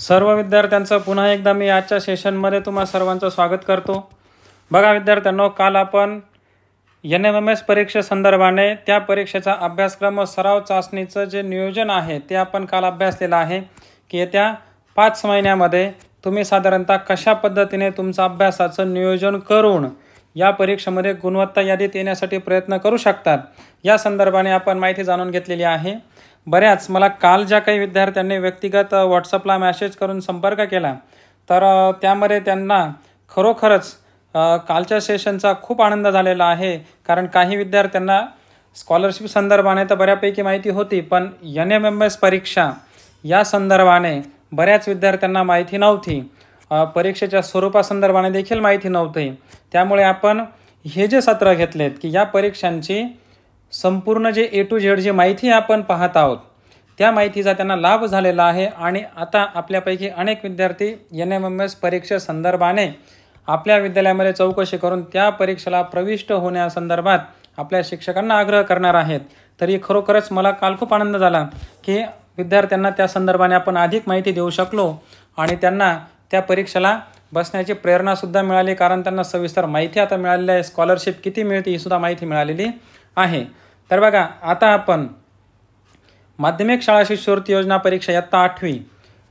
सर्व विद्यार्थ्यांचं पुन्हा एकदा मी आजच्या सेशनमध्ये तुम्हा सर्वांचं स्वागत करतो। बघा विद्यार्थ्यांनो, काल आपण NMMS परीक्षेसंदर्भाने त्या परीक्षेचा अभ्यासक्रम व सराव चाचणीचं जे नियोजन आहे ते आपण काल अभ्यासलेलं आहे की येत्या 5 महिन्यामध्ये तुम्ही साधारणतः कशा पद्धतीने तुमचं अभ्यासाचं नियोजन करून या परीक्षेमध्ये गुणवत्ता यादीत येण्यासाठी प्रयत्न करू शकतात या संदर्भाने आपण माहिती जाणून घेतलेली आहे। बऱ्याच मला काल ज्या काही विद्यार्थ्यांनी व्यक्तिगत व्हॉट्सअपला मेसेज करून संपर्क केला तर त्यामध्ये त्यांना खरोखरच कालच्या सेशनचा खूप आनंद झालेला आहे, कारण काही विद्यार्थ्यांना स्कॉलरशिप संदर्भाने तर बऱ्यापैकी माहिती होती, पण NMMS परीक्षा या संदर्भाने बऱ्याच विद्यार्थ्यांना माहिती नव्हती, परीक्षेच्या स्वरूपासंदर्भाने देखील माहिती नव्हती। त्यामुळे आपण हे जे सत्र घेतलेत की या परीक्षांची संपूर्ण जे A to Z जी माहिती आपण पाहत आहोत त्या माहितीचा त्यांना लाभ झालेला आहे आणि आता आपल्यापैकी अनेक विद्यार्थी NMMS परीक्षेसंदर्भाने आपल्या विद्यालयामध्ये चौकशी करून त्या परीक्षेला प्रविष्ट होण्यासंदर्भात आपल्या शिक्षकांना आग्रह करणार आहेत। तरी खरोखरच मला काल खूप आनंद झाला की विद्यार्थ्यांना त्या संदर्भाने आपण अधिक माहिती देऊ शकलो आणि त्यांना त्या परीक्षेला बसण्याची प्रेरणासुद्धा मिळाली, कारण त्यांना सविस्तर माहिती आता मिळालेली आहे। स्कॉलरशिप किती मिळते ही सुद्धा माहिती मिळालेली आहे। तर बघा, आता आपण माध्यमिक शाळा शिष्यवृत्ती योजना परीक्षा इयत्ता 8वी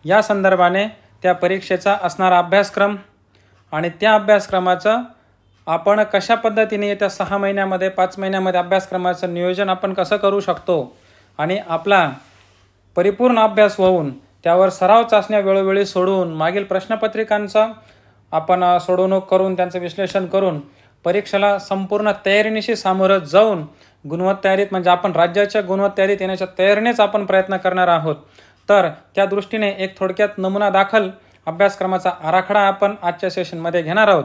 या संदर्भाने त्या परीक्षेचा असणारा अभ्यासक्रम आणि त्या अभ्यासक्रमाचं आपण कशा पद्धतीने येत्या 6 महिन्यामध्ये 5 महिन्यामध्ये अभ्यासक्रमाचं नियोजन आपण कसं करू शकतो आणि आपला परिपूर्ण अभ्यास होऊन त्यावर सराव चाचण्या वेळोवेळी सोडवून मागील प्रश्नपत्रिकांचं आपण सोडवणूक करून त्यांचं विश्लेषण करून परीक्षेला संपूर्ण तयारीनिशी सामोरं जाऊन गुणवत्ता यादीत म्हणजे आपण राज्याच्या गुणवत्ता यादीत येण्याच्या तयारीनेच आपण प्रयत्न करणार आहोत। तर त्या दृष्टीने एक थोडक्यात नमुना दाखल अभ्यासक्रमाचा आराखडा आपण आजच्या सेशनमध्ये घेणार आहोत।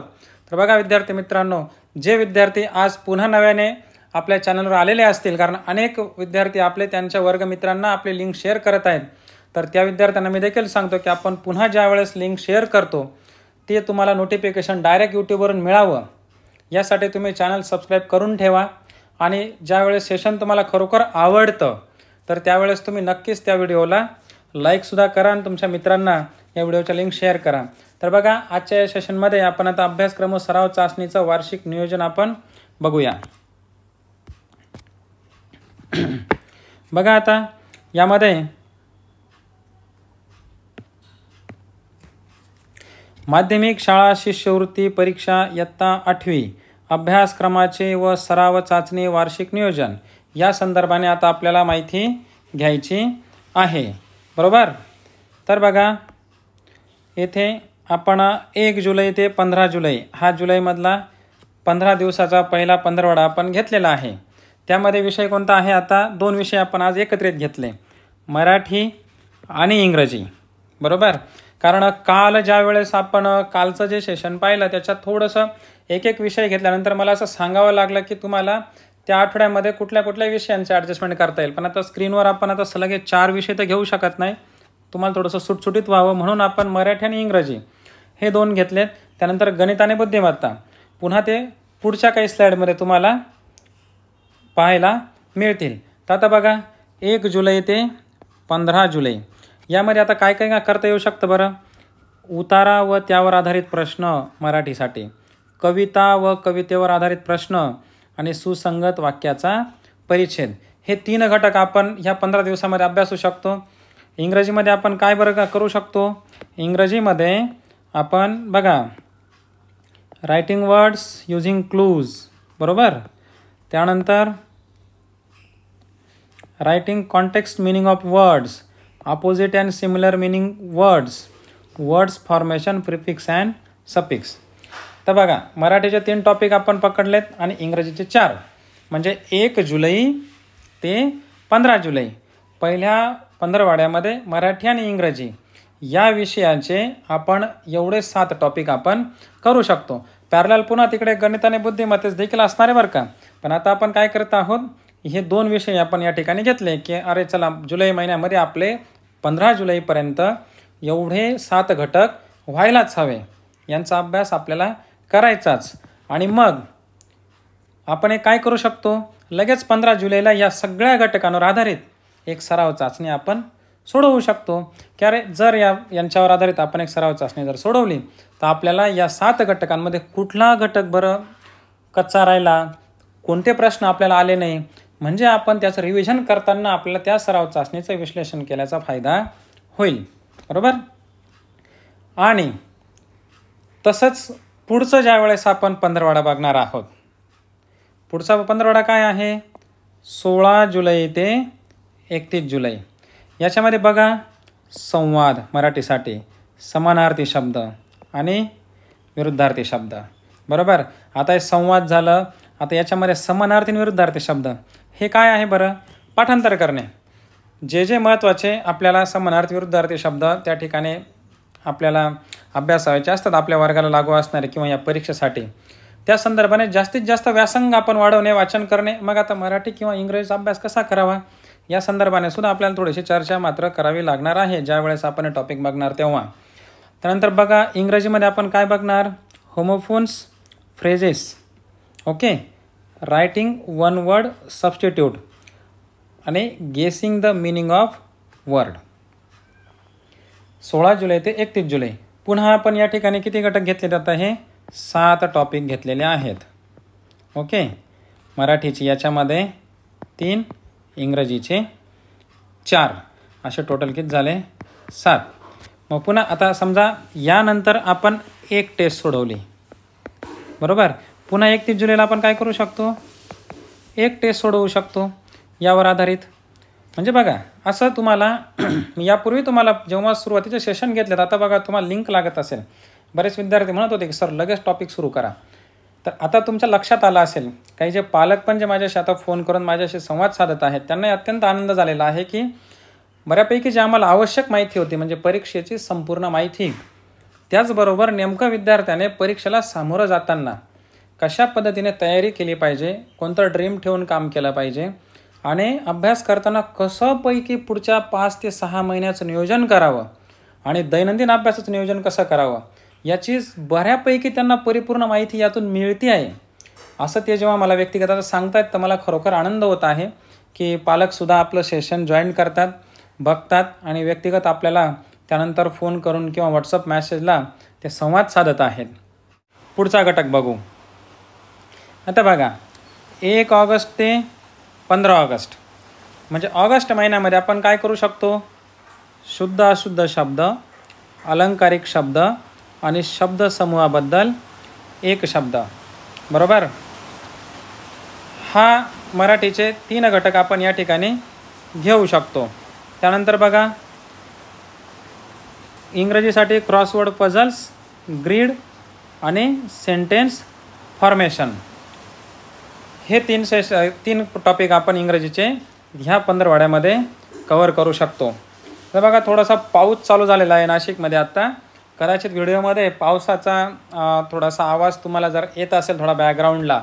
तर बघा विद्यार्थी मित्रांनो, जे विद्यार्थी आज पुन्हा नव्याने आपल्या चॅनलवर आलेले असतील, कारण अनेक विद्यार्थी आपले त्यांच्या वर्गमित्रांना आपले लिंक शेअर करत आहेत, तर त्या विद्यार्थ्यांना मी देखील सांगतो की आपण पुन्हा ज्या वेळेस लिंक शेअर करतो ते तुम्हाला नोटिफिकेशन डायरेक्ट यूट्यूबवरून मिळावं यासाठी तुम्ही चॅनल सबस्क्राईब करून ठेवा आणि ज्यावेळेस सेशन तुम्हाला खरोखर आवडतं तर त्यावेळेस तुम्ही नक्कीच त्या व्हिडिओला लाईकसुद्धा करा आणि तुमच्या मित्रांना या व्हिडिओच्या लिंक शेअर करा। तर बघा, आजच्या या सेशनमध्ये आपण आता अभ्यासक्रम व सराव चाचणीचं वार्षिक नियोजन आपण बघूया। बघा, आता यामध्ये माध्यमिक शाळा शिष्यवृत्ती परीक्षा इयत्ता 8वी अभ्यासक्रमाचे व सराव चाचणी वार्षिक नियोजन या संदर्भाने आता आपल्याला माहिती घ्यायची आहे, बरोबर। तर बघा, येथे आपण 1 जुलै ते 15 जुलै हा जुलैमधला 15 दिवसाचा पहिला पंधरवडा आपण घेतलेला आहे। त्यामध्ये विषय कोणता आहे? आता 2 विषय आपण आज एकत्रित घेतले, मराठी आणि इंग्रजी, बरोबर। कारण काल ज्या वेळेस आपण कालचं जे सेशन पाहिलं त्याच्यात थोडंसं एक विषय घेतल्यानंतर मला असं सांगावं लागलं की तुम्हाला त्या आठवड्यामध्ये कुठल्या कुठल्या विषयांचे ॲडजस्टमेंट करता येईल, पण आता स्क्रीनवर आपण आता सलगे 4 विषय तर घेऊ शकत नाही, तुम्हाला थोडंसं सुटसुटीत व्हावं म्हणून आपण मराठी आणि इंग्रजी हे 2 घेतलेत। त्यानंतर गणित आणि बुद्धिमत्ता पुन्हा ते पुढच्या काही स्लाईडमध्ये तुम्हाला पाहायला मिळतील। तर आता बघा, 1 जुलै ते 15 जुलै यामध्ये आता काय काय करता येऊ शकतं बरं? उतारा व त्यावर आधारित प्रश्न मराठीसाठी, कविता व कवितेवर आधारित प्रश्न आणि सुसंगत वाक्याचा परिच्छेद, हे 3 घटक आपण ह्या 15 दिवसामध्ये अभ्यासू शकतो। इंग्रजीमध्ये आपण काय बरं करू शकतो? इंग्रजीमध्ये आपण बघा रायटिंग वर्ड्स युजिंग क्लूज, बरोबर। त्यानंतर writing context meaning of words, opposite and similar meaning words, words formation, prefix and suffix. तर बघा, मराठीचे 3 टॉपिक आपण पकडलेत आणि इंग्रजीचे 4, म्हणजे 1 जुलै ते 15 जुलै पहिल्या पंधरवाड्यामध्ये मराठी आणि इंग्रजी या विषयाचे आपण एवढे 7 टॉपिक आपण करू शकतो। पॅरलल पुन्हा तिकडे गणित आणि बुद्धिमत्तेच देखील असणार आहे बरं का, पण आता आपण काय करत आहोत, हे 2 विषय आपण या ठिकाणी घेतले की अरे चला जुलै महिन्यामध्ये आपले 15 जुलैपर्यंत एवढे 7 घटक व्हायलाच हवे, यांचा अभ्यास आपल्याला करायचाच। आणि मग आपण हे काय करू शकतो, लगेच 15 जुलैला या सगळ्या घटकांवर आधारित एक सराव चाचणी आपण सोडवू शकतो. की अरे जर यांच्यावर आधारित आपण एक सराव चाचणी जर सोडवली तर आपल्याला या 7 घटकांमध्ये कुठला घटक बरं कच्चा राहिला, कोणते प्रश्न आपल्याला आले नाही, म्हणजे आपण त्याचं रिव्हिजन करताना आपल्याला त्या सराव चाचणीचं विश्लेषण केल्याचा फायदा होईल. बरोबर. आणि तसंच पुढचं ज्या वेळेस आपण पंधरवडा बघणार आहोत, पुढचा पंधरवडा काय आहे, 16 जुलै ते 31 जुलै. याच्यामध्ये बघा संवाद मराठीसाठी, समानार्थी शब्द आणि विरुद्धार्थी शब्द. बरोबर. आता हे संवाद झालं. आता याच्यामध्ये समानार्थी आणि विरुद्धार्थी शब्द हे काय आहे बरं, पाठांतर करणे. जे महत्त्वाचे आपल्याला समानार्थी विरुद्धार्थी शब्द त्या ठिकाणी आपल्याला अभ्यासाचे असतात आपल्या वर्गाला लागू असणारे किंवा या परीक्षेसाठी, त्या संदर्भाने जास्तीत जास्त व्यासंग आपण वाढवणे, वाचन करणे. मग आता मराठी किंवा इंग्रजीचा अभ्यास कसा करावा या संदर्भाने सुद्धा आपल्याला थोडीशी चर्चा मात्र करावी लागणार आहे ज्या वेळेस आपण टॉपिक बघणार तेव्हा. त्यानंतर बघा इंग्रजीमध्ये आपण काय बघणार, homophones, phrases, okay, writing one word substitute आणि guessing the meaning of word. 16 जुलै ते 31 जुलै. पुन्हा आपण या ठिकाणी किती घटक घेतले जातात, हे 7 टॉपिक घेतलेले आहेत. ओके. मराठीची याच्यामध्ये 3, इंग्रजीचे 4, असे टोटल किती झाले 7. मग पुन्हा आता समजा यानंतर आपण एक टेस्ट सोडवली. बरोबर. पुन्हा 31 जुलैला आपण काय करू शकतो, एक टेस्ट सोडवू शकतो यावर आधारित. म्हणजे बघा असं तुम्हाला यापूर्वी तुम्हाला जेव्हा सुरुवातीचे सेशन घेतलेत, आता बघा तुम्हाला लिंक लागत असेल. बरेच विद्यार्थी म्हणत होते की सर लगेच टॉपिक सुरू करा. तर आता तुमच्या लक्षात आलं असेल, काही जे पालक पण जे माझ्याशी आता फोन करून माझ्याशी संवाद साधत आहेत त्यांना अत्यंत आनंद झालेला आहे की बऱ्यापैकी जी आम्हाला आवश्यक माहिती होती म्हणजे परीक्षेची संपूर्ण माहिती, त्याचबरोबर नेमकं विद्यार्थ्याने परीक्षेला सामोरं जाताना कशा पद्धतीने तयारी केली पाहिजे, कोणतं ड्रीम ठेवून काम केलं पाहिजे आणि अभ्यास करताना कसं पैकी पुढच्या 5 ते 6 महिन्याचं नियोजन करावं आणि दैनंदिन अभ्यासाचं नियोजन कसं करावं याची बऱ्यापैकी त्यांना परिपूर्ण माहिती यातून मिळते आहे. असं ते जेव्हा मला व्यक्तिगत सांगतायत तर मला खरोखर आनंद होत आहे की पालकसुद्धा आपलं सेशन जॉईन करतात, बघतात आणि व्यक्तिगत आपल्याला त्यानंतर फोन करून किंवा व्हॉट्सअप मॅसेजला ते संवाद साधत आहेत. पुढचा घटक बघू. आता बघा 1 ऑगस्ट ते 15 ऑगस्ट म्हणजे ऑगस्ट महिन्यामध्ये आपण काय करू शकतो, शुद्ध अशुद्ध शब्द, अलंकारिक शब्द आणि शब्द समूहाबद्दल एक शब्द. बरोबर. हा मराठीचे 3 घटक आपण या ठिकाणी घेऊ शकतो. त्यानंतर बघा इंग्रजीसाठी क्रॉसवर्ड पझल्स, ग्रीड आणि सेंटेन्स फॉर्मेशन हे 3 टॉपिक आपण इंग्रजीचे ह्या 15 कव्हर करू शकतो. तर बघा थोडासा पाऊस चालू झालेला आहे नाशिकमध्ये आत्ता. कदाचित व्हिडिओमध्ये पावसाचा थोडासा आवाज तुम्हाला जर येत असेल थोडा बॅकग्राऊंडला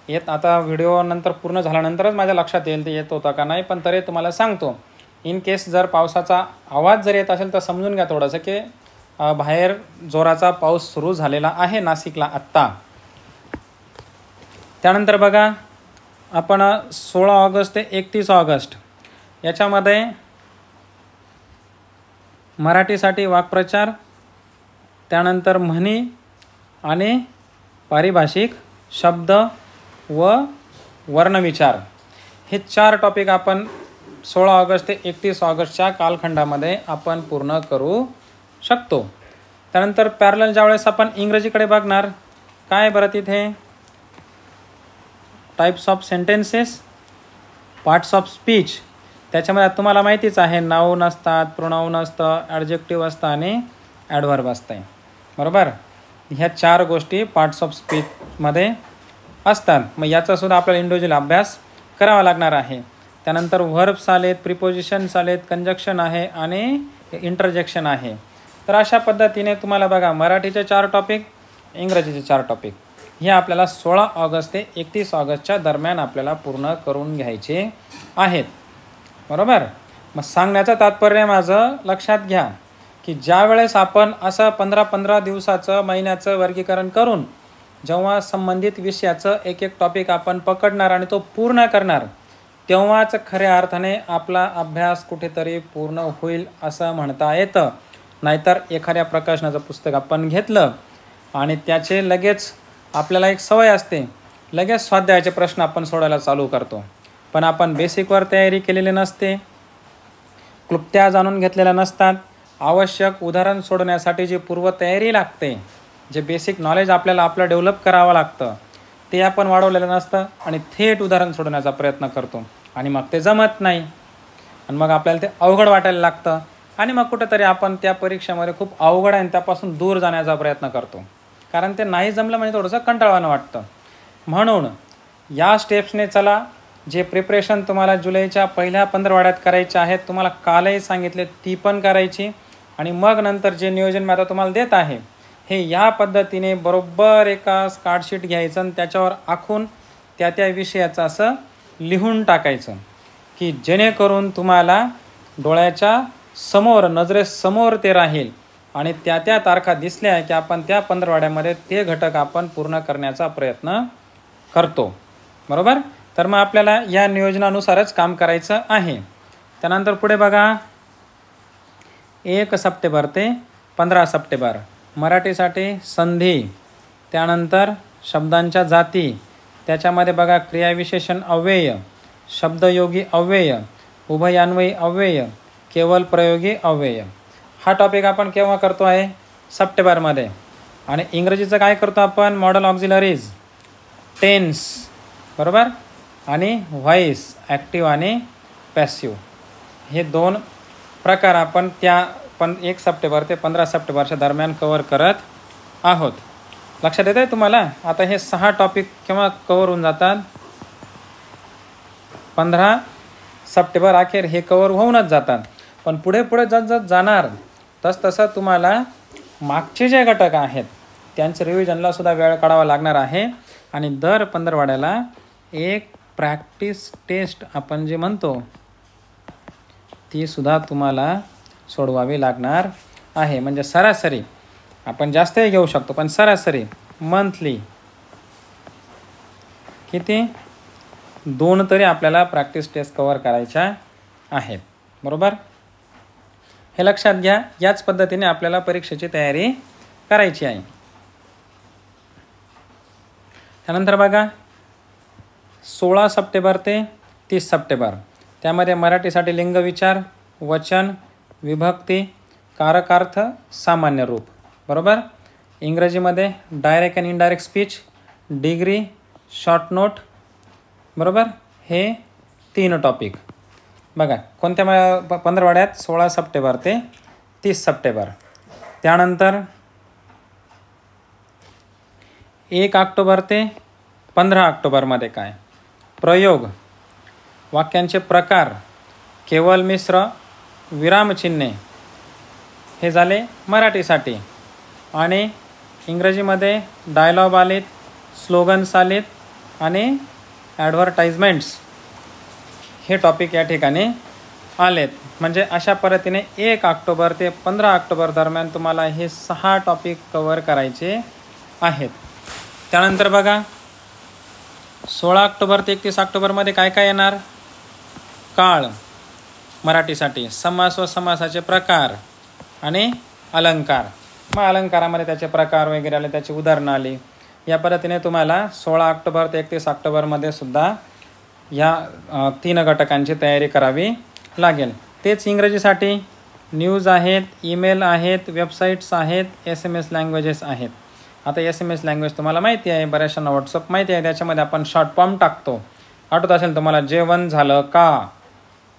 येत, आता व्हिडिओ नंतर पूर्ण झाल्यानंतरच माझ्या लक्षात येईल ते येत होता का नाही, पण तरी तुम्हाला सांगतो. इन केस जर पावसाचा आवाज जर येत असेल तर समजून घ्या थोडंसं की बाहेर जोराचा पाऊस सुरू झालेला आहे नाशिकला आत्ता. त्यानंतर बघा आपण 16 ऑगस्ट ते 31 ऑगस्ट याच्यामध्ये मराठीसाठी वाक्प्रचार, त्यानंतर म्हणी आणि पारिभाषिक शब्द व वर्णविचार हे 4 टॉपिक आपण 16 ऑगस्ट ते 31 ऑगस्टच्या कालखंडामध्ये आपण पूर्ण करू शकतो. त्यानंतर पॅरलल ज्यावेळेस आपण इंग्रजीकडे बघणार, काय बरं तिथे types of sentences, parts of speech, त्याच्यामध्ये तुम्हाला माहितीच आहे नाऊन असतात, प्रोनाऊन असतं, ॲडजेक्टिव्ह असतं आणि ॲडव्हर्ब असतं. बरोबर. ह्या 4 गोष्टी पार्ट्स ऑफ स्पीचमध्ये असतात. मग याचासुद्धा आपल्याला इंडिव्हिज्युअल अभ्यास करावा लागणार आहे. त्यानंतर व्हर्ब्स आलेत, प्रिपोजिशन्स आलेत, कंजक्शन आहे आणि इंटरजेक्शन आहे. तर अशा पद्धतीने तुम्हाला बघा मराठीचे 4 टॉपिक, इंग्रजीचे 4 टॉपिक हे आपल्याला 16 ऑगस्ट ते 31 ऑगस्टच्या दरम्यान आपल्याला पूर्ण करून घ्यायचे आहेत. बरोबर. मग सांगण्याचं तात्पर्य माझं लक्षात घ्या की ज्या वेळेस आपण असं 15-15 दिवसाचं महिन्याचं वर्गीकरण करून जेव्हा संबंधित विषयाचं एक टॉपिक आपण पकडणार आणि तो पूर्ण करणार, तेव्हाच खऱ्या अर्थाने आपला अभ्यास कुठेतरी पूर्ण होईल असं म्हणता येतं. नाहीतर एखाद्या प्रकाशनाचं पुस्तक आपण घेतलं आणि त्याचे लगेच आपल्याला एक सवय असते, लगेच स्वाध्यायाचे प्रश्न आपण सोडायला चालू करतो, पण आपण बेसिकवर तयारी केलेली नसते, क्लुप्त्या जाणून घेतलेल्या नसतात. आवश्यक उदाहरण सोडवण्यासाठी जी पूर्वतयारी लागते, जे बेसिक नॉलेज आपल्याला आपलं डेव्हलप करावं लागतं, ते आपण वाढवलेलं नसतं आणि थेट उदाहरण सोडवण्याचा प्रयत्न करतो आणि मग ते जमत नाही आणि मग आपल्याला ते अवघड वाटायला लागतं आणि मग कुठेतरी आपण त्या परीक्षेमध्ये खूप अवघड आहे त्यापासून दूर जाण्याचा प्रयत्न करतो, कारण ते नाही जमलं म्हणजे थोडंसं कंटाळवाणं वाटतं. म्हणून या स्टेप्सने चला. जे प्रिपरेशन तुम्हाला जुलैच्या पहिल्या 15 करायचे आहेत, तुम्हाला कालही सांगितले, ती पण करायची आणि मग नंतर जे नियोजन मी आता तुम्हाला देत आहे हे या पद्धतीने बरोबर एका कार्डशीट घ्यायचं आणि त्याच्यावर आखून त्या विषयाचं असं लिहून टाकायचं की जेणेकरून तुम्हाला डोळ्याच्या समोर, नजरेसमोर ते राहील आणि त्या तारखा दिसल्या की आपण त्या 15 ते घटक आपण पूर्ण करण्याचा प्रयत्न करतो. बरोबर. तर मग आपल्याला या नियोजनानुसारच काम करायचं आहे. त्यानंतर पुढे बघा, 1 सप्टेंबर ते 15 सप्टेंबर मराठीसाठी संधी, त्यानंतर शब्दांच्या जाती, त्याच्यामध्ये बघा क्रियाविशेषण अव्यय, शब्दयोगी अव्यय, उभयान्वयी अव्यय, केवल प्रयोगी अव्यय. हा टॉपिक आपण केव्हा करतो आहे? सप्टेंबरमध्ये. आणि इंग्रजीचं काय करतो आपण? मॉडल ऑक्झिलरीज, टेन्स, बरोबर, आणि व्हॉइस, ॲक्टिव्ह आणि पॅसिव्ह, हे 2 प्रकार आपण 1 सप्टेंबर ते 15 सप्टेंबरच्या दरम्यान कवर करत आहोत. लक्षात येतं आहे तुम्हाला? आता हे 6 टॉपिक केव्हा कवर होऊन जातात? 15 सप्टेंबर अखेर हे कवर होऊनच जातात. पण पुढे जसं जाणार तसं तुम्हाला मागचे जे घटक आहेत त्यांचं रिव्हिजनला सुद्धा वेळ काढावा लागणार आहे आणि दर 15 एक प्रॅक्टिस टेस्ट आपण जे म्हणतो ती सुद्धा तुम्हाला सोडवावी लागणार आहे. म्हणजे सरासरी आपण जास्तही घेऊ शकतो, पण सरासरी मंथली किती? 2 तरी आपल्याला प्रॅक्टिस टेस्ट कवर करायच्या आहेत. बरोबर. हे लक्षात घ्या. याच पद्धतीने आपल्याला परीक्षेची तयारी करायची आहे. त्यानंतर बघा 16 सप्टेंबर ते 30 सप्टेंबर त्यामध्ये मराठीसाठी लिंगविचार, वचन, विभक्ती, कारकार्थ, सामान्य रूप. बरोबर. इंग्रजीमध्ये direct and indirect speech, degree, short note. बरोबर. हे 3 टॉपिक बघा कोणत्या 15 16 सप्टेंबर ते 30 सप्टेंबर. त्यानंतर 1 ऑक्टोबर ते 15 ऑक्टोबरमध्ये काय? प्रयोग, वाक्यांचे प्रकार, केवल मिश्र, विरामचिन्हे, हे झाले मराठीसाठी. आणि इंग्रजीमध्ये डायलॉग आलेत, स्लोगन्स आलेत आणि ॲडव्हर्टाइजमेंट्स, हे टॉपिक या ठिकाणी आलेत. म्हणजे अशा पद्धतीने 1 ऑक्टोबर ते 15 ऑक्टोबर दरम्यान तुम्हाला हे 6 टॉपिक कवर करायचे आहेत. त्यानंतर बघा 16 ऑक्टोबर ते 31 ऑक्टोबरमध्ये काय काय येणार? काळ मराठीसाठी, समास व समासाचे प्रकार आणि अलंकार. मग अलंकारामध्ये त्याचे प्रकार वगैरे आले, त्याची उदाहरणं आली. या पद्धतीने तुम्हाला 16 ऑक्टोबर ते 31 ऑक्टोबरमध्ये सुद्धा या 3 घटकांची तयारी करावी लागेल. तेच इंग्रजीसाठी न्यूज आहेत, ईमेल आहेत, वेबसाईट्स आहेत, SMS लँग्वेजेस आहेत. आता SMS लँग्वेज तुम्हाला माहिती आहे, बऱ्याचशांना व्हॉट्सअप माहिती आहे. त्याच्यामध्ये आपण शॉर्ट फॉर्म टाकतो. आठवत असेल तुम्हाला, जेवण झालं का?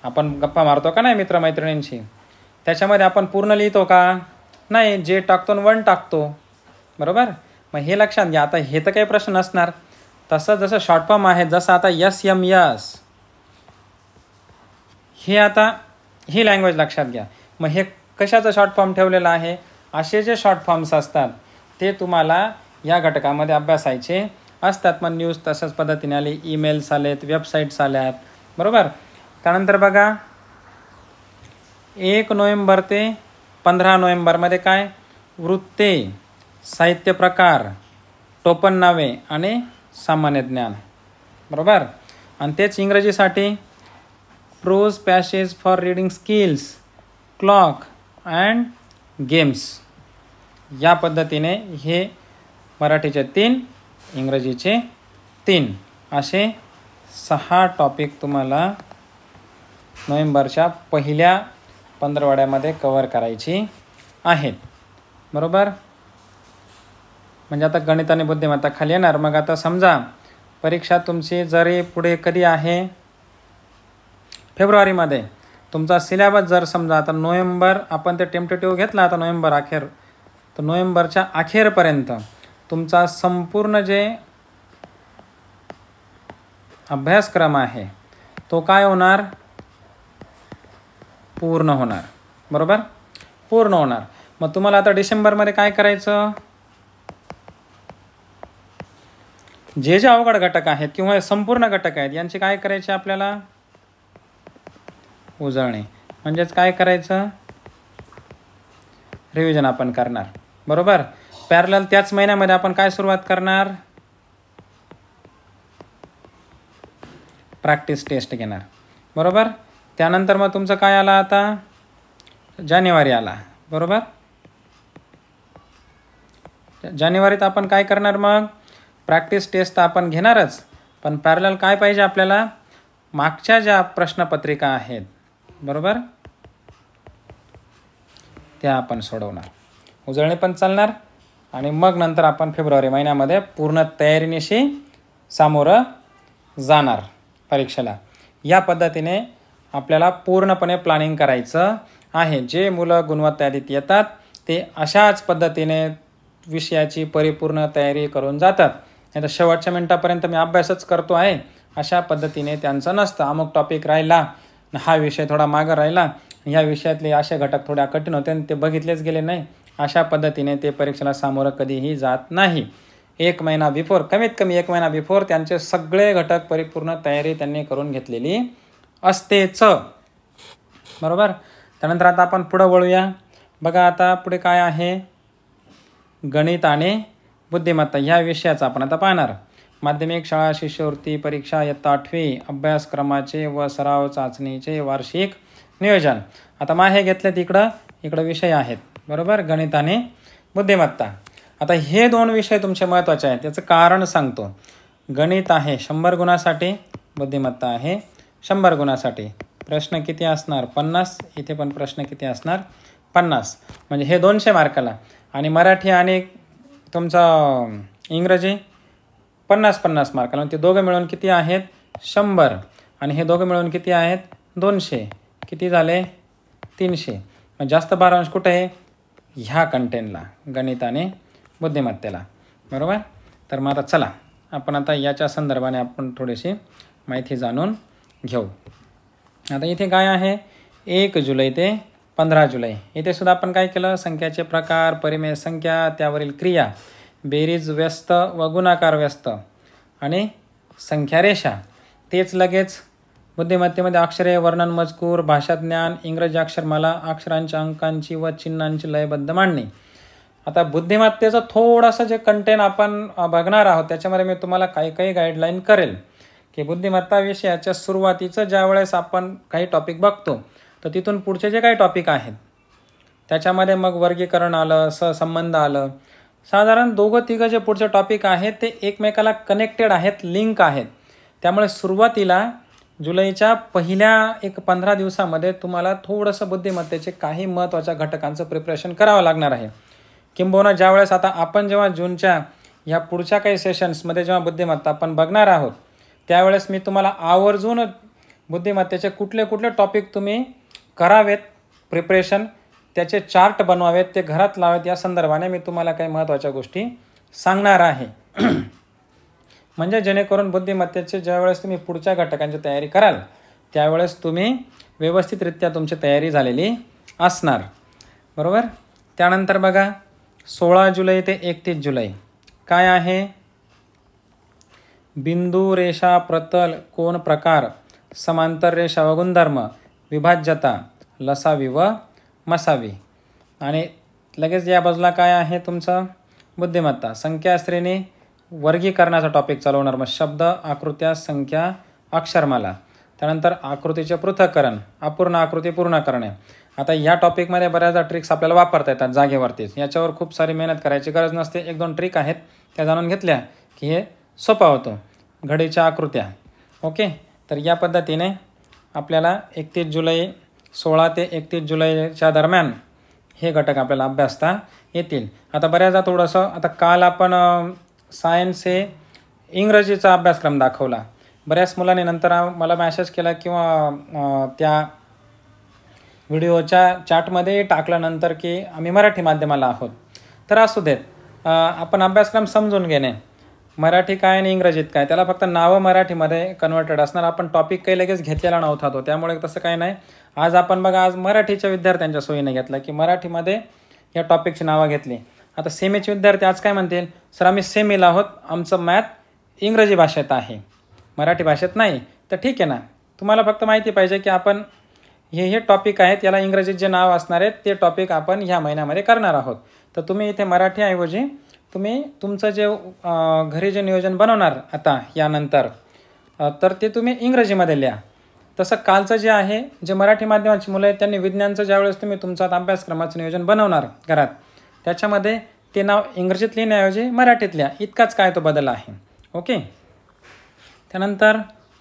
आपण गप्पा मारतो का नाही मित्रमैत्रिणींशी? त्याच्यामध्ये आपण पूर्ण लिहितो का? नाही, जे टाकतो आणि 1 टाकतो. बरोबर. मग हे लक्षात घ्या. आता हे तर काही प्रश्न नसणार. तसं जसं शॉर्ट फॉर्म आहे, जसं आता SMS, हे आता ही लँग्वेज लक्षात घ्या. मग हे कशाचं शॉर्ट फॉर्म ठेवलेलं आहे? असे जे शॉर्ट फॉर्म्स असतात ते तुम्हाला या घटकामध्ये अभ्यासायचे असतात. मग न्यूज तशाच पद्धतीने आली, ईमेल्स आलेत, वेबसाईट्स आल्यात. बरोबर. त्यानंतर बघा 1 नोव्हेंबर ते 15 नोव्हेंबरमध्ये काय? वृत्ते, साहित्य प्रकार, टोपण नावे आणि सामान्य ज्ञान. बरोबर. आणि तेच इंग्रजीसाठी prose passage for reading skills, clock and games. या पद्धतीने हे मराठीचे 3, इंग्रजीचे 3 असे 6 टॉपिक तुम्हाला नोव्हेंबरच्या पहिल्या पंधरवड्यामध्ये कव्हर करायची आहेत. बरोबर. म्हणजे आता गणित आणि बुद्धिमत्ता खाली येणार. मग आता समजा परीक्षा तुमची जरी पुढे कधी आहे, फेब्रुवारीमध्ये तुमचा सिलेबस जर समजा आता नोव्हेंबर आपण ते टेम्पटेटिव्ह घेतला आता नोव्हेंबर अखेर, तर नोव्हेंबरच्या अखेरपर्यंत तुमचा संपूर्ण जे अभ्यासक्रम आहे तो काय होणार, पूर्ण होणार. बरोबर, पूर्ण होणार. मग तुम्हाला आता डिसेंबरमध्ये काय करायचं, जे अवघड घटक आहेत किंवा संपूर्ण घटक आहेत यांचे काय करायचे आपल्याला, उजळणे. म्हणजेच काय करायचं, रिव्हिजन आपण करणार. बरोबर. पॅरलल त्याच महिन्यामध्ये आपण काय सुरुवात करणार, प्रॅक्टिस टेस्ट घेणार. बरोबर. त्यानंतर मग तुमचं काय आला, आता जानेवारी आला. बरोबर. जानेवारीत आपण काय करणार, मग प्रॅक्टिस टेस्ट तर आपण घेणारच, पण पॅरलल काय पाहिजे आपल्याला, मागच्या ज्या प्रश्नपत्रिका आहेत बरोबर त्या आपण सोडवणार. उजळणे पण चालणार आणि मग नंतर आपण फेब्रुवारी महिन्यामध्ये पूर्ण तयारीनिशी सामोरं जाणार परीक्षेला. या पद्धतीने आपल्याला पूर्णपणे प्लॅनिंग करायचं आहे. जे मुलं गुणवत्ता यादीत येतात ते अशाच पद्धतीने विषयाची परिपूर्ण तयारी करून जातात. नाही तर शेवटच्या मिनिटापर्यंत मी अभ्यासच करतो आहे अशा पद्धतीने त्यांचं नसतं. अमुक टॉपिक राहिला, हा विषय थोडा मागं राहिला, ह्या विषयातले असे घटक थोड्या कठीण होते आणि ते बघितलेच गेले नाही, अशा पद्धतीने ते परीक्षेला सामोरं कधीही जात नाही. 1 महिना बिफोर, कमीत कमी 1 महिना बिफोर त्यांचे सगळे घटक परिपूर्ण तयारी त्यांनी करून घेतलेली असतेच. बरोबर. त्यानंतर आता आपण पुढं वळूया. बघा आता पुढे काय आहे, गणित आणि बुद्धिमत्ता ह्या विषयाचा आपण आता पाहणार. माध्यमिक शाळा शिष्यवृत्ती परीक्षा इयत्ता 8वी अभ्यासक्रमाचे व सराव चाचणीचे वार्षिक नियोजन. आता हे घेतले इकडं विषय आहेत. बरोबर, गणित आणि बुद्धिमत्ता. आता हे 2 विषय तुमचे महत्त्वाचे आहेत. याचं कारण सांगतो. गणित आहे 100 गुणासाठी, बुद्धिमत्ता आहे 100 गुणासाठी. प्रश्न किती असणार, 50. इथे पण प्रश्न किती असणार, 50. म्हणजे हे 200 मार्काला. आणि मराठी आणि तुमचा इंग्रजी 50-50 मार्काला. ते दोघं मिळून किती आहेत, 100. आणि हे दोघं मिळून किती आहेत, 200. किती झाले, 300. मग जास्त भारांश कुठे आहे, ह्या कंटेंटला, गणित आणि बुद्धिमत्तेला. बरोबर. तर मग आता चला आपण आता याच्या संदर्भाने आपण थोडीशी माहिती जाणून घेऊ. आता इथे काय आहे, 1 जुलै ते 15 जुलै. इथे सुद्धा आपण काय केलं, संख्याचे प्रकार, परिमेय संख्या, त्यावरील क्रिया, बेरीज व्यस्त व गुणाकार व्यस्त आणि संख्या रेषा. तेच लगेच बुद्धिमत्तेमध्ये अक्षरे, वर्णन, मजकूर, भाषाज्ञान, इंग्रजी अक्षरमाला, अक्षरांच्या अंकांची व चिन्हांची लयबद्ध मांडणी. आता बुद्धिमत्तेचं थोडंसं जे कंटेंट आपण बघणार आहोत त्याच्यामध्ये मी तुम्हाला काही गाईडलाईन करेल की बुद्धिमत्ता विषयाच्या सुरुवातीचं ज्या वेळेस आपण काही टॉपिक बघतो तर तिथून पुढचे जे काही टॉपिक आहेत त्याच्यामध्ये मग वर्गीकरण आलं, सहसंबंध आलं. साधारण 2-3 जे पुढचे टॉपिक आहेत ते एकमेकाला कनेक्टेड आहेत, लिंक आहेत. त्यामुळे सुरुवातीला जुलैच्या पहिल्या 15 दिवसामध्ये तुम्हाला थोडंसं बुद्धिमत्तेचे काही महत्त्वाच्या घटकांचं प्रिपरेशन करावं लागणार आहे. किंबहुना ज्यावेळेस आता आपण जेव्हा जूनच्या ह्या पुढच्या काही सेशन्समध्ये जेव्हा बुद्धिमत्ता आपण बघणार आहोत त्यावेळेस मी तुम्हाला आवर्जून बुद्धिमत्तेचे कुठले टॉपिक तुम्ही करावेत प्रिपरेशन, त्याचे चार्ट बनवावेत, ते घरात लावावेत, या संदर्भाने मी तुम्हाला काही महत्त्वाच्या गोष्टी सांगणार आहे. म्हणजे जेणेकरून बुद्धिमत्तेचे ज्यावेळेस तुम्ही पुढच्या घटकांची तयारी कराल त्यावेळेस तुम्ही व्यवस्थितरित्या तुमची तयारी झालेली असणार. बरोबर. त्यानंतर बघा 16 जुलै ते 31 जुलै काय आहे, बिंदू, रेषा, प्रतल, कोन प्रकार, समांतर रेषा व गुणधर्म, विभाज्यता, लसावी व मसावी. आणि लगेच या बाजूला काय आहे तुमचं बुद्धिमत्ता, संख्या, श्रेणी, वर्गीकरणाचा टॉपिक चालवणार. मग शब्द, आकृत्या, संख्या, अक्षरमाला. त्यानंतर आकृतीचे पृथक्करण, अपूर्ण आकृती पूर्ण करणे. आता या टॉपिकमध्ये बऱ्याचदा ट्रिक्स आपल्याला वापरता येतात जागेवरतीच. याच्यावर खूप सारी मेहनत करायची गरज नसते. 1-2 ट्रिक आहेत त्या जाणून घेतल्या की हे सोपा होतो. घडीच्या आकृत्या. ओके, तर या पद्धतीने आपल्याला 31 जुलै 16 ते 31 जुलैच्या दरम्यान हे घटक आपल्याला अभ्यासता येतील. आता बऱ्याचदा थोडंसं, आता काल आपण सायन्स हे इंग्रजीचा अभ्यासक्रम दाखवला. बऱ्याच मुलांनी नंतर मला मॅसेज केला किंवा त्या व्हिडिओच्या चॅटमध्ये टाकल्यानंतर की आम्ही मराठी माध्यमाला आहोत. तर असू देत, आपण अभ्यासक्रम समजून घेणे, मराठी काय आणि इंग्रजीत काय, त्याला फक्त नावं मराठीमध्ये कन्वर्टेड असणार. आपण टॉपिक काही लगेच घेतलेला नव्हता तो, त्यामुळे तसं काही नाही. आज आपण बघा, आज मराठीच्या विद्यार्थ्यांच्या सोयीने घेतलं की मराठीमध्ये या टॉपिकची नावं घेतली. आता सेमीचे विद्यार्थी आज काय म्हणतील, सर आम्ही सेमीला आहोत, आमचं मॅथ इंग्रजी भाषेत आहे, मराठी भाषेत नाही. तर ठीक आहे ना, तुम्हाला फक्त माहिती पाहिजे की आपण हे टॉपिक आहेत, याला इंग्रजीत जे नाव असणार आहेत ते टॉपिक आपण ह्या महिन्यामध्ये करणार आहोत. तर तुम्ही इथे मराठीऐवजी तुम्ही तुमचं जे घरी जे नियोजन बनवणार आता यानंतर, तर ते तुम्ही इंग्रजीमध्ये लिहा. तसं कालचं जे आहे, जे मराठी माध्यमाची मुलं आहेत त्यांनी विज्ञानचं ज्यावेळेस तुम्ही तुमचं अभ्यासक्रमाचं नियोजन बनवणार घरात, त्याच्यामध्ये ते नाव इंग्रजीत लिहिण्याऐवजी मराठीत लिहा. इतकाच काय तो बदल आहे. ओके, त्यानंतर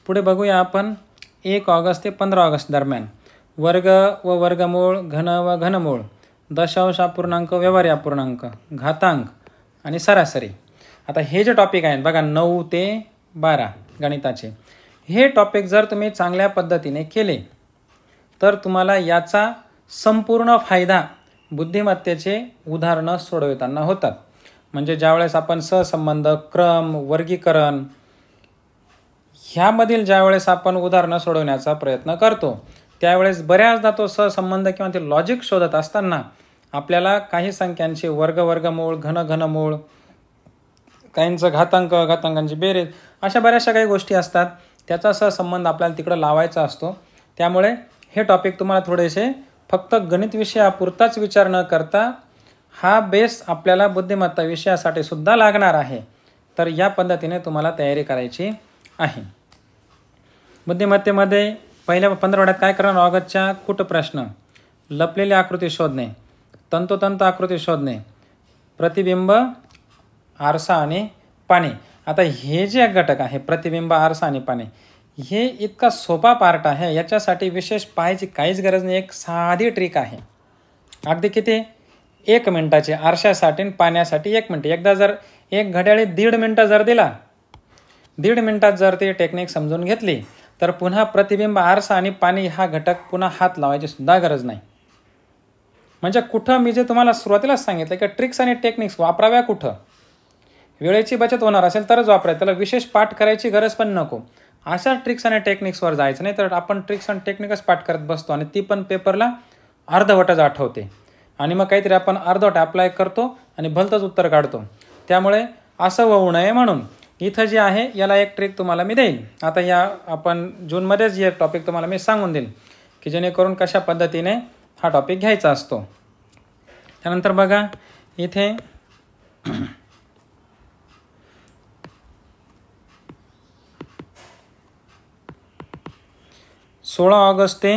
पुढे बघूया आपण 1 ऑगस्ट ते 15 ऑगस्ट दरम्यान वर्ग व वर्गमूळ, घन व घनमूळ, दशांश अपूर्णांक, व्यवहार्य अपूर्णांक, घातांक आणि सरासरी. आता हे जे टॉपिक आहेत बघा, 9 ते 12 गणिताचे, हे टॉपिक जर तुम्ही चांगल्या पद्धतीने केले तर तुम्हाला याचा संपूर्ण फायदा बुद्धिमत्तेचे उदाहरणं सोडवताना होतात. म्हणजे ज्यावेळेस आपण सहसंबंध, क्रम, वर्गीकरण ह्यामधील ज्यावेळेस आपण उदाहरणं सोडवण्याचा प्रयत्न करतो, त्यावेळेस बऱ्याचदा तो सहसंबंध किंवा ते लॉजिक शोधत असताना आपल्याला काही संख्यांचे वर्ग, वर्गमूळ, घन, घनमूळ, काहींचं घातांक, घातांकांची बेरीज, अशा बऱ्याचशा काही गोष्टी असतात, त्याचा सहसंबंध आपल्याला तिकडं लावायचा असतो. त्यामुळे हे टॉपिक तुम्हाला थोडेसे फक्त गणित विषयापुरताच विचार न करता हा बेस आपल्याला बुद्धिमत्ता विषयासाठी सुद्धा लागणार आहे. तर या पद्धतीने तुम्हाला तयारी करायची आहे. बुद्धिमत्तेमध्ये पहिल्या 15 काय करणार, ऑगस्टच्या कुट प्रश्न, लपलेली आकृती शोधणे, तंतोतंत आकृती शोधणे, प्रतिबिंब, आरसा आणि पाणी. आता हे जे घटक आहे प्रतिबिंब, आरसा आणि पाणी, हे इतका सोपा पार्ट आहे, याच्यासाठी विशेष पाहायची काहीच गरज नाही. एक साधी ट्रिक आहे, अगदी किती 1 मिनिटाची, आरशासाठी आणि पाण्यासाठी 1 मिनिट. एकदा जर एक घड्याळी 1.5 मिनिटं जर दिला, 1.5 मिनिटात जर ती टेक्निक समजून घेतली तर पुन्हा प्रतिबिंब, आरसा आणि पाणी हा घटक पुन्हा हात लावायची सुद्धा गरज नाही. म्हणजे कुठं मी जे तुम्हाला सुरुवातीलाच सांगितलं की ट्रिक्स आणि टेक्निक्स वापराव्या कुठं, वेळेची बचत होणार असेल तरच वापरायचं, त्याला विशेष पाठ करायची गरज पण नको. अशा ट्रिक्स आणि टेक्निक्सवर जायचं नाही, तर आपण ट्रिक्स आणि टेक्निकच पाठ करत बसतो आणि ती पण पेपरला अर्धवटच आठवते आणि मग काहीतरी आपण अर्धवट अप्लाय करतो आणि भलतंच उत्तर काढतो. त्यामुळे असं होऊ नये म्हणून इथं जे आहे याला एक ट्रिक तुम्हाला मी देईन. आता या आपण जूनमध्येच हे टॉपिक तुम्हाला मी सांगून देईन की जेणेकरून कशा पद्धतीने हा टॉपिक घ्यायचा असतो. त्यानंतर बघा इथे 16 ऑगस्ट ते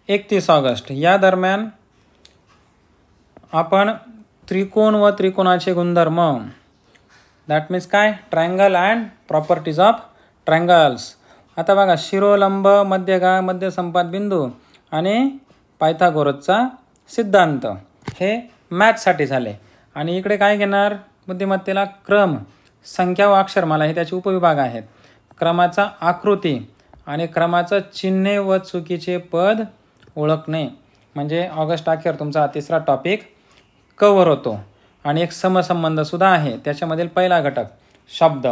31 ऑगस्ट या दरम्यान आपण त्रिकोण व त्रिकोणाचे गुणधर्म, दॅट मीन्स काय, triangle and properties of triangles. आता बघा शिरोलंब, मध्यगा, मध्यसंपात बिंदू आणि पायथागोरसचा सिद्धांत हे मॅथ्ससाठी झाले. आणि इकडे काय घेणार बुद्धिमत्तेला, क्रम, संख्या व अक्षरमाला हे त्याचे उपविभाग आहेत. क्रमाचा आकृती आणि क्रमाचं चिन्हे व चुकीचे पद ओळखणे. म्हणजे ऑगस्ट अखेर तुमचा हा 3रा टॉपिक कव्हर होतो. आणि एक समसंबंधसुद्धा आहे, त्याच्यामधील पहिला घटक शब्द.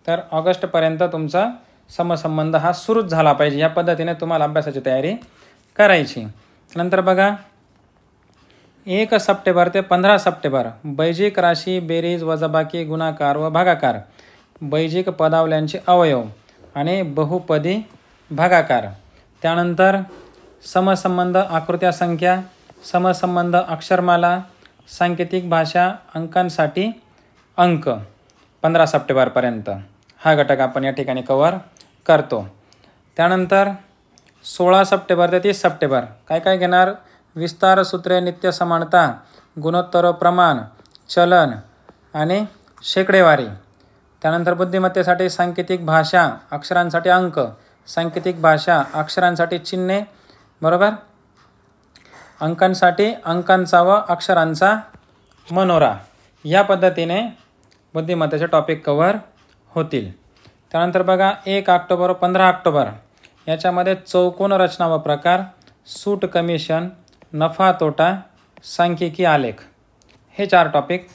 तर ऑगस्टपर्यंत तुमचा समसंबंध हा सुरूच झाला पाहिजे. या पद्धतीने तुम्हाला अभ्यासाची तयारी करायची. नंतर बघा 1 सप्टेंबर ते 15 सप्टेंबर बैजिक राशी, बेरीज, वजाबाकी, गुणाकार व भागाकार, बैजिक पदावल्यांचे अवयव आणि बहुपदी भागाकार. त्यानंतर समसंबंध आकृत्या, संख्या, समसंबंध अक्षरमाला, सांकेतिक भाषा, अंकांसाठी अंक 15 सप्टेंबरपर्यंत हा घटक आपण या ठिकाणी कव्हर करतो. त्यानंतर 16 सप्टेंबर ते 30 सप्टेंबर काय काय घेणार? विस्तार सूत्रे, नित्य समानता, गुणोत्तर प्रमाण, चलन आणि शेकडेवारी. त्यानंतर बुद्धिमत्तेसाठी सांकेतिक भाषा, अक्षरांसाठी अंक, सांकेतिक भाषा, अक्षरांसाठी चिन्हे, बरोबर, अंकांसाठी अंकांचा व अक्षरांचा मनोरा. या पद्धतीने बुद्धिमत्तेचे टॉपिक कव्हर होतील. त्यानंतर बघा 1 ऑक्टोबर 15 ऑक्टोबर याच्यामध्ये चौकोन रचना व प्रकार, सूट कमिशन, नफा तोटा, सांख्यिकी आलेख, हे 4 टॉपिक.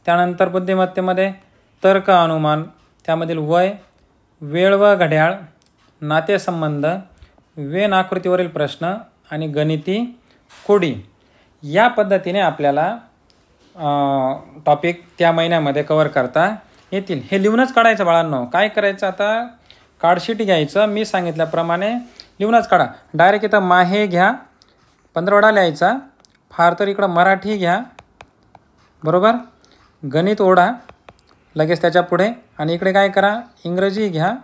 त्यानंतर बुद्धिमत्तेमध्ये तर्क अनुमान, त्यामधील वय, वेळ व घड्याळ, नातेसंबंध, वेन आकृतीवरील प्रश्न आणि गणिती कोडी. या पद्धतीने आपल्याला टॉपिक त्या महिन्यामध्ये कव्हर करता येतील. हे लिहूनच काढायचं बाळांनो. काय करायचं आता? कार्डशीट घ्यायचं, मी सांगितल्याप्रमाणे लिहूनच काढा. डायरेक्ट इथं माहे घ्या, 15 लिहायचा, फार तर इकडं मराठी घ्या, बरोबर, गणित ओढा लगेच त्याच्या पुढे, आणि इकडे काय करा, इंग्रजी घ्या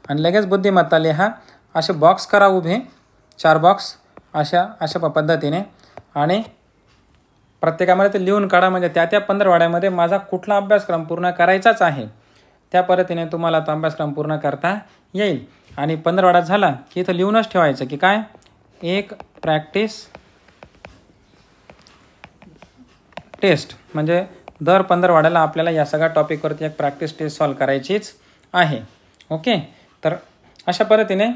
आणि लगेच बुद्धिमत्ता लिहा. असे बॉक्स करा उभे, 4 बॉक्स अशा पद्धतीने, आणि प्रत्येकामध्ये ते लिहून काढा. म्हणजे त्या 15 माझा कुठला अभ्यासक्रम पूर्ण करायचाच आहे त्या पद्धतीने तुम्हाला तो अभ्यासक्रम पूर्ण करता येईल. आणि 15 झाला की इथं लिहूनच ठेवायचं की काय, एक प्रॅक्टिस टेस्ट. म्हणजे दर 15 आपल्याला या सगळ्या टॉपिकवरती एक प्रॅक्टिस टेस्ट सॉल्व करायचीच आहे. ओके, तर अशा पद्धतीने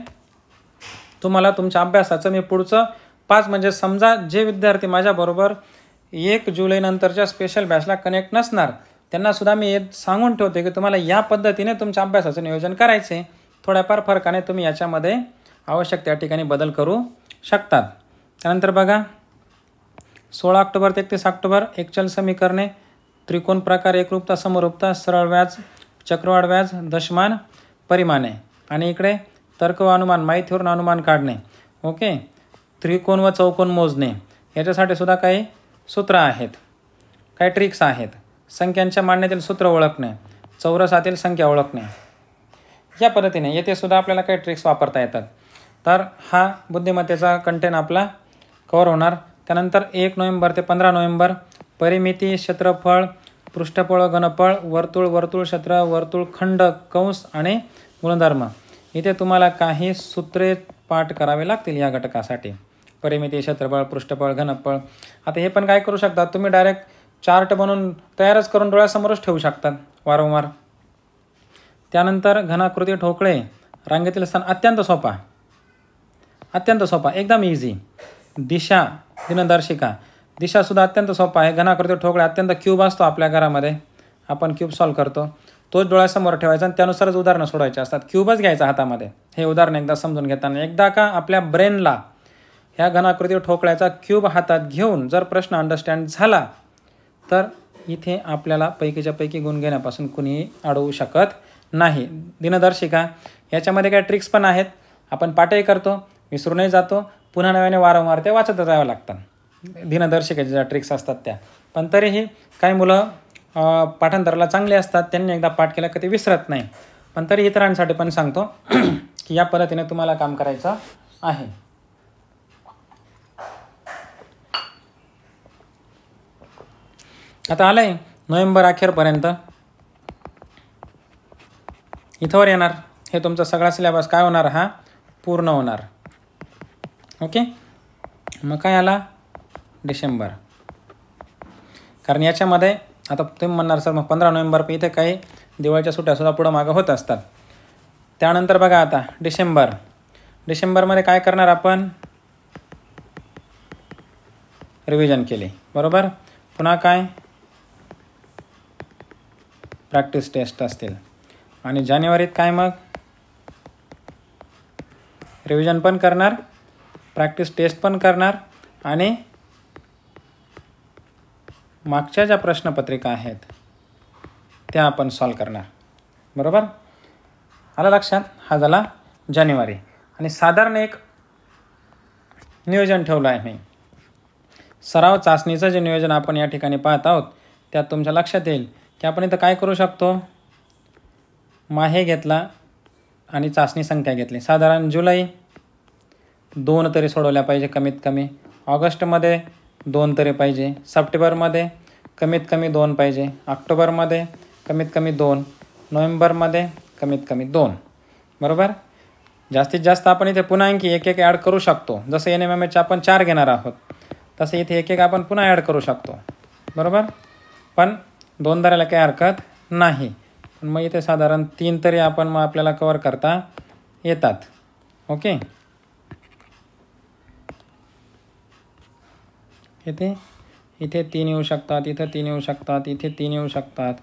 तुम्हाला तुमच्या अभ्यासाचं मी पुढचं 5 म्हणजे समजा जे विद्यार्थी माझ्याबरोबर 1 जुलैनंतरच्या स्पेशल बॅचला कनेक्ट नसणार त्यांनासुद्धा मी सांगून ठेवते की तुम्हाला या पद्धतीने तुमच्या अभ्यासाचं नियोजन करायचे. थोड्याफार फरकाने तुम्ही याच्यामध्ये आवश्यक त्या ठिकाणी बदल करू शकतात. त्यानंतर बघा 16 ऑक्टोबर ते 31 ऑक्टोबर एकचल समीकरणे, त्रिकोण प्रकार, एकरूपता, समरूपता, सरळ व्याज, चक्रवाढ व्याज, दशमान, परिमाणे, आणि इकडे तर्क व अनुमान, माहितीवरून अनुमान काढणे. ओके, त्रिकोण व चौकोन मोजणे, याच्यासाठी सुद्धा काही सूत्र आहेत, काही ट्रिक्स आहेत. संख्यांच्या मांडण्यातील सूत्र ओळखणे, चौरसातील संख्या ओळखणे, या पद्धतीने येथे सुद्धा आपल्याला काही ट्रिक्स वापरता येतात. तर हा बुद्धिमत्तेचा कंटेंट आपला कव्हर होणार. त्यानंतर 1 नोव्हेंबर ते 15 नोव्हेंबर परिमिती, क्षेत्रफळ, पृष्ठफळ, घनफळ, वर्तुळ, वर्तुळ क्षेत्र, वर्तुळ खंड, कंस आणि गुणधर्म. इथे तुम्हाला काही सूत्रे पाठ करावे लागतील या घटकासाठी. परिमिती, क्षेत्रफळ, पृष्ठफळ, घनफळ. आता हे पण काय करू शकता तुम्ही, डायरेक्ट चार्ट बनवून तयारच करून डोळ्यासमोरच ठेवू शकतात वारंवार. त्यानंतर घनाकृती ठोकळे, रांगेतील स्थान अत्यंत सोपा, अत्यंत सोपा, एकदम इझी. दिशा, दिनदर्शिका, दिशासुद्धा अत्यंत सोपा आहे. घनाकृती ठोकळे अत्यंत क्यूब असतो आपल्या घरामध्ये, आपण क्यूब सॉल्व करतो, तोच डोळ्यासमोर ठेवायचा आणि त्यानुसारच उदाहरणं सोडवायचे असतात. क्यूबच घ्यायचा हातामध्ये. हे उदाहरण एकदा समजून घेताना एकदा का आपल्या ब्रेनला ह्या घनाकृती ठोकळ्याचा क्यूब हातात घेऊन जर प्रश्न अंडरस्टँड झाला तर इथे आपल्याला पैकीच्या पैकी गुण घेण्यापासून कुणीही अडवू शकत नाही. दिनदर्शिका, याच्यामध्ये काही ट्रिक्स पण आहेत, आपण पाठही करतो, विसरूनही जातो, पुन्हा नव्याने वारंवार ते वाचत जावं लागतं. दिनदर्शिकेच्या ज्या ट्रिक्स असतात त्या, पण तरीही काही मुलं पाठांतराला चांगले असतात, त्यांनी एकदा पाठ केला की ते विसरत नाही. पण तरी इतरांसाठी पण सांगतो की या पद्धतीने तुम्हाला काम करायचं आहे. आता आलंय नोव्हेंबर अखेरपर्यंत, इथंवर येणार हे तुमचा सगळा सिलेबस काय होणार, हा पूर्ण होणार. ओके, मग काय आला डिसेंबर. कारण याच्यामध्ये आता तुम्ही म्हणणार सर मग 15 नोव्हेंबर इथे काही दिवाळीच्या सुट्ट्यासुद्धा पुढं मागं होत असतात. त्यानंतर बघा आता डिसेंबर, डिसेंबरमध्ये काय करणार आपण, रिव्हिजन केली, बरोबर. पुन्हा काय प्रॅक्टिस टेस्ट असतील. आणि जानेवारीत काय मग रिव्हिजन पण करणार, प्रॅक्टिस टेस्ट पण करणार आणि मागच्या ज्या प्रश्नपत्रिका आहेत त्या आपण सॉल्व करणार, बरोबर. आलं लक्षात. हा झाला जानेवारी. आणि साधारण एक नियोजन ठेवलं आहे मी. सराव चाचणीचं जे नियोजन आपण या ठिकाणी पाहत आहोत त्यात तुमच्या लक्षात येईल की आपण इथं काय करू शकतो. माहे घेतला, आणि चाचणी संख्या घेतली. साधारण जुलै 2 तरी सोडवल्या पाहिजे कमीत कमी, ऑगस्टमध्ये 2 तरी पाहिजे, सप्टेंबरमध्ये कमीत कमी 2 पाहिजे, ऑक्टोबरमध्ये कमीत कमी 2, नोव्हेंबरमध्ये कमीत कमी 2. बरोबर. जास्तीत जास्त आपण इथे पुन्हा आणखी एक ॲड करू शकतो. जसं NMMH आपण 4 घेणार आहोत, तसं इथे एक आपण पुन्हा ॲड करू शकतो. बरोबर. पण 2 धरायला काही हरकत नाही. पण मग इथे साधारण 3 तरी आपण मग आपल्याला कवर करता येतात. ओके. इथे 3 येऊ शकतात, इथं 3 येऊ शकतात, इथे 3 येऊ शकतात.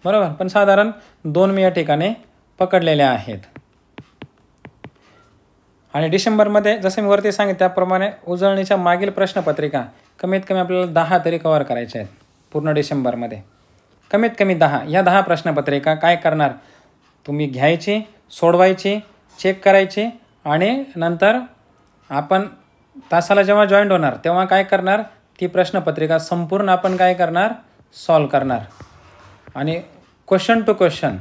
बरोबर. पण साधारण 2 मी या ठिकाणी पकडलेल्या आहेत. आणि डिसेंबरमध्ये जसं मी वरती सांगितलं त्याप्रमाणे उजळणीच्या मागील प्रश्नपत्रिका कमीत कमी आपल्याला 10 तरी कवर करायच्या आहेत पूर्ण डिसेंबरमध्ये. कमीत कमी 10. ह्या 10 प्रश्नपत्रिका काय करणार तुम्ही, घ्यायची, सोडवायची, चेक करायची आणि नंतर आपण तासाला जेव्हा जॉईंट होणार तेव्हा काय करणार, ती प्रश्नपत्रिका संपूर्ण आपण काय करणार, सॉल्व करणार. आणि क्वेश्चन टू क्वेश्चन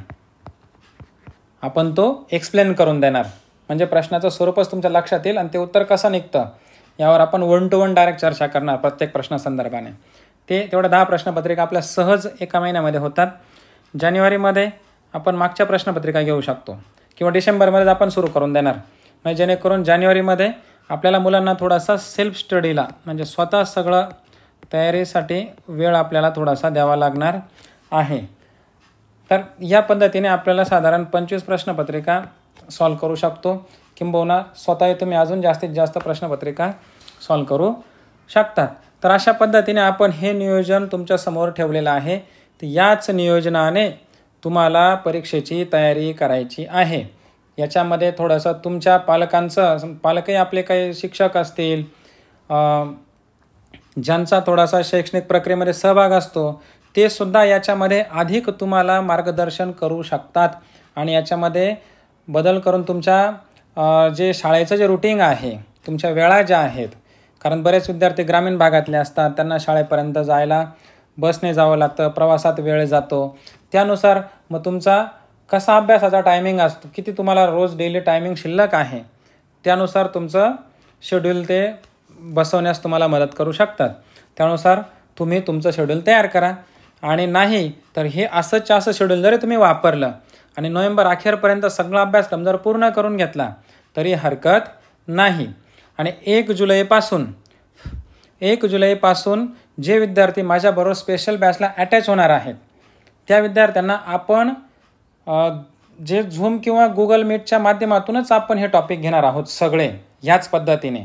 आपण तो एक्सप्लेन करून देणार. म्हणजे प्रश्नाचं स्वरूपच तुमच्या लक्षात येईल आणि ते उत्तर कसं निघतं यावर आपण 1 to 1 डायरेक्ट चर्चा करणार प्रत्येक प्रश्नासंदर्भाने. तेवढ्या 10 प्रश्नपत्रिका आपल्या सहज एका महिन्यामध्ये होतात. जानेवारीमध्ये आपण मागच्या प्रश्नपत्रिका घेऊ शकतो किंवा डिसेंबरमध्ये आपण सुरू करून देणार. म्हणजे जेणेकरून जानेवारीमध्ये आपल्याला मुलांना थोडासा सेल्फ स्टडीला म्हणजे स्वतः सगळं तयारीसाठी वेळ आपल्याला थोडासा द्यावा लागणार आहे. तर या पद्धतीने आपल्याला साधारण 25 प्रश्नपत्रिका सॉल्व करू शकतो. किंबहुना स्वतः तुम्ही अजून जास्तीत जास्त प्रश्नपत्रिका सॉल्व करू शकतात. तर अशा पद्धतीने आपण हे नियोजन तुमच्यासमोर ठेवलेलं आहे. तर याच नियोजनाने तुम्हाला परीक्षेची तयारी करायची आहे. याच्यामध्ये थोडंसं तुमच्या पालकही आपले काही शिक्षक असतील, ज्यांचा थोडासा शैक्षणिक प्रक्रियेमध्ये सहभाग असतो, ते सुद्धा याच्यामध्ये अधिक तुम्हाला मार्गदर्शन करू शकतात. आणि याच्यामध्ये बदल करून तुमच्या जे शाळेचं जे रुटीन आहे, तुमच्या वेळा ज्या आहेत, कारण बरेच विद्यार्थी ग्रामीण भागातले असतात, त्यांना शाळेपर्यंत जायला बसने जावं लागतं, प्रवासात वेळ जातो. त्यानुसार मग तुमचा कसा अभ्यासाचा टायमिंग असतो, किती तुम्हाला रोज डेली टायमिंग शिल्लक आहे, त्यानुसार तुमचं शेड्यूल ते बसवण्यास तुम्हाला मदत करू शकतात. त्यानुसार तुम्ही तुमचं शेड्यूल तयार करा. आणि नाही तर हे असं शेड्यूल जरी तुम्ही वापरलं आणि नोव्हेंबर अखेरपर्यंत सगळा अभ्यासक्रम जर पूर्ण करून घेतला तरी हरकत नाही. आणि 1 जुलैपासून जे विद्यार्थी माझ्याबरोबर स्पेशल बॅचला अटॅच होणार आहेत त्या विद्यार्थ्यांना आपण जे झूम किंवा गुगल मीटच्या माध्यमातूनच आपण हे टॉपिक घेणार आहोत सगळे ह्याच पद्धतीने.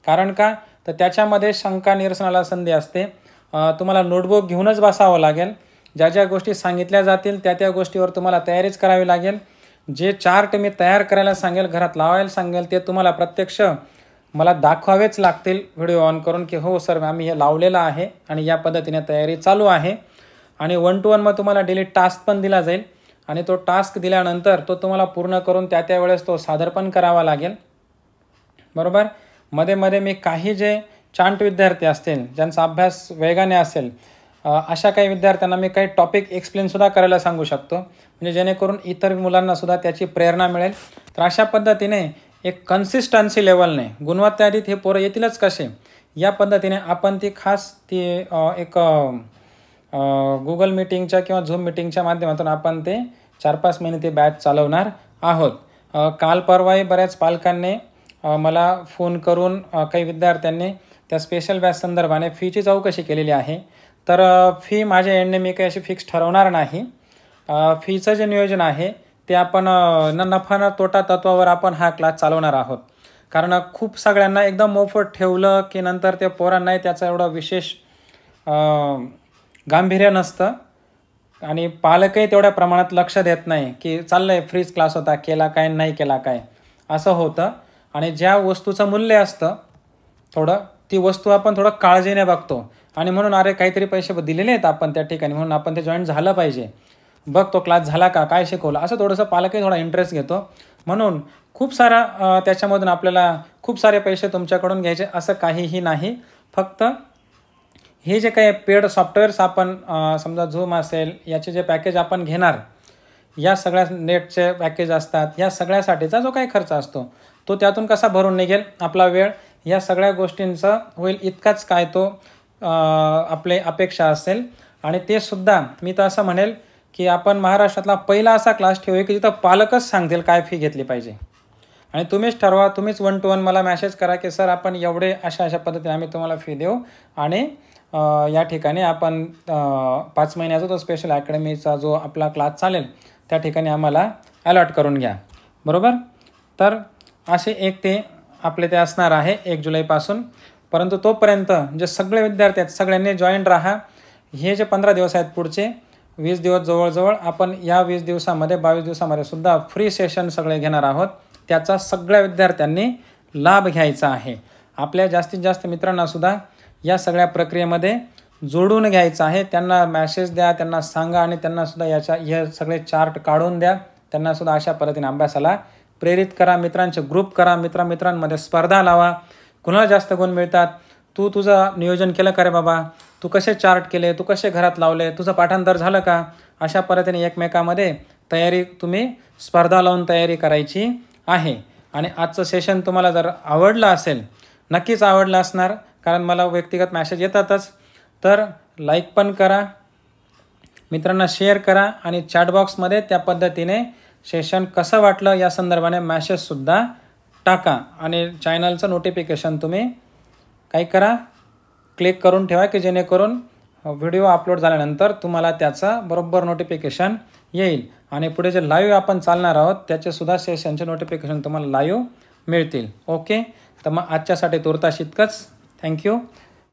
कारण का तर त्याच्यामध्ये शंका निरसनाला संधी असते. तुम्हाला नोटबुक घेऊनच बसावं लागेल. ज्या ज्या गोष्टी सांगितल्या जातील त्या गोष्टीवर तुम्हाला तयारीच करावी लागेल. जे चार्ट मी तयार करायला सांगेल, घरात लावायला सांगेल, ते तुम्हाला प्रत्यक्ष मला दाखवावेच लागतील व्हिडिओ ऑन करून की हो सर आम्ही हे लावलेलं आहे आणि या पद्धतीने तयारी चालू आहे. आणि 1 to 1 मग तुम्हाला डेली टास्क पण दिला जाईल आणि तो टास्क दिल्यानंतर तो तुम्हाला पूर्ण करून त्या वेळेस तो सादर पण करावा लागेल. बरोबर. मध्ये मी काही जे चांट विद्यार्थी असतील, ज्यांचा अभ्यास वेगाने असेल, अशा काही विद्यार्थ्यांना मी काही टॉपिक एक्सप्लेनसुद्धा करायला सांगू शकतो, म्हणजे जेणेकरून इतर मुलांनासुद्धा त्याची प्रेरणा मिळेल. तर अशा पद्धतीने एक कन्सिस्टन्सी लेवलने गुणवत्ता यादीत हे पोरं येतीलच कसे या पद्धतीने आपण ती खास एक गुगल मीटिंगच्या किंवा झूम मीटिंगच्या माध्यमातून आपण ते 4-5 महिने ते बॅच चालवणार आहोत. काल परवाही बऱ्याच पालकांनी मला फोन करून काही विद्यार्थ्यांनी त्या स्पेशल बॅच संदर्भाने फीची चौकशी केलेली आहे. तर फी माझ्या एंडने मी काही अशी फिक्स ठरवणार नाही. फीचं जे नियोजन आहे ते आपण नफा न तोटा तत्वावर आपण हा क्लास चालवणार आहोत. कारण खूप सगळ्यांना एकदम मोफत ठेवलं की नंतर ते पोरांनाही त्याचं एवढं विशेष गांभीर्य नसतं आणि पालकही तेवढ्या प्रमाणात लक्ष देत नाही की चाललंय फ्रीज क्लास होता, केला काय नाही केला काय, असं होतं. आणि ज्या वस्तूचं मूल्य असतं ती वस्तू आपण थोडं काळजीने बघतो आणि म्हणून अरे काहीतरी पैसे दिलेले आहेत आपण त्या ठिकाणी म्हणून आपण ते जॉईन झालं पाहिजे, बघ तो क्लास झाला का, काय शिकवलं, असं थोडंसं पालकही थोडा इंटरेस्ट घेतो. म्हणून खूप सारा त्याच्यामधून आपल्याला खूप सारे पैसे तुमच्याकडून घ्यायचे असं काहीही नाही. फक्त हे जे काही पेड सॉफ्टवेअर्स आपण समजा झूम असेल याचे जे पॅकेज आपण घेणार या सगळ्या नेटचे पॅकेज असतात, या सगळ्यासाठीचा जो काही खर्च असतो तो त्यातून कसा भरून निघेल, आपला वेळ, या सगळ्या गोष्टींचा होईल इतकाच काय तो आपले अपेक्षा असेल. आणि ते सुद्धा मी तर असं म्हणेल की आपण महाराष्ट्रातला पहिला असा क्लास ठेवूया की जिथं पालकच सांगतील काय फी घेतली पाहिजे, आणि तुम्हीच ठरवा, तुम्हीच 1 to 1 मला मॅसेज करा की सर आपण एवढे अशा पद्धतीने आम्ही तुम्हाला फी देऊ, आणि या ठिकाणी आपण 5 महिन्याचा तो स्पेशल अकॅडमीचा जो आपला क्लास चालेल त्या ठिकाणी आम्हाला अलॉट करून घ्या, बरोबर. तर असे एक ते आपले ते असणार आहे 1 जुलैपासून. परंतु तोपर्यंत जे सगळे विद्यार्थी आहेत सगळ्यांनी जॉईन राहा. हे जे 15 दिवस आहेत, पुढचे 20 दिवस जवळजवळ आपण या 20 दिवसामध्ये 22 दिवसामध्ये सुद्धा फ्री सेशन सगळे घेणार आहोत. त्याचा सगळ्या विद्यार्थ्यांनी लाभ घ्यायचा आहे. आपल्या जास्तीत जास्त मित्रांनासुद्धा या सगळ्या प्रक्रियेमध्ये जोडून घ्यायचं आहे. त्यांना मॅसेज द्या, त्यांना सांगा, आणि त्यांनासुद्धा हे सगळे चार्ट काढून द्या. त्यांनासुद्धा अशा पद्धतीने अभ्यासाला प्रेरित करा. मित्रांचे ग्रुप करा, मित्रांमध्ये स्पर्धा लावा. कुणाला जास्त गुण मिळतात, तू तुझं नियोजन केलं का रे बाबा, तू कसे चार्ट केले, तू कसे घरात लावले, तुझं पाठांतर झालं का, अशा पद्धतीने एकमेकामध्ये तयारी, तुम्ही स्पर्धा लावून तयारी करायची आहे. आणि आजचं सेशन तुम्हाला जर आवडलं असेल, नक्कीच आवडलं असणार, कारण मला व्यक्तिगत मॅसेज येतातच. तर लाईक पण करा, मित्रांना शेअर करा, आणि चॅटबॉक्समध्ये त्या पद्धतीने सेशन कसं वाटलं या संदर्भाने मॅसेजसुद्धा टाका. आणि चॅनलचं नोटिफिकेशन तुम्ही काय करा, क्लिक करून ठेवा की जेणेकरून व्हिडिओ अपलोड झाल्यानंतर तुम्हाला त्याचा बरोबर नोटिफिकेशन येईल. आणि पुढे जे लाईव्ह आपण चालणार आहोत त्याचेसुद्धा सेशनचे नोटिफिकेशन तुम्हाला लाईव्ह मिळतील. ओके, तर मग आजच्यासाठी तुर्तास इतकंच. थँक्यू.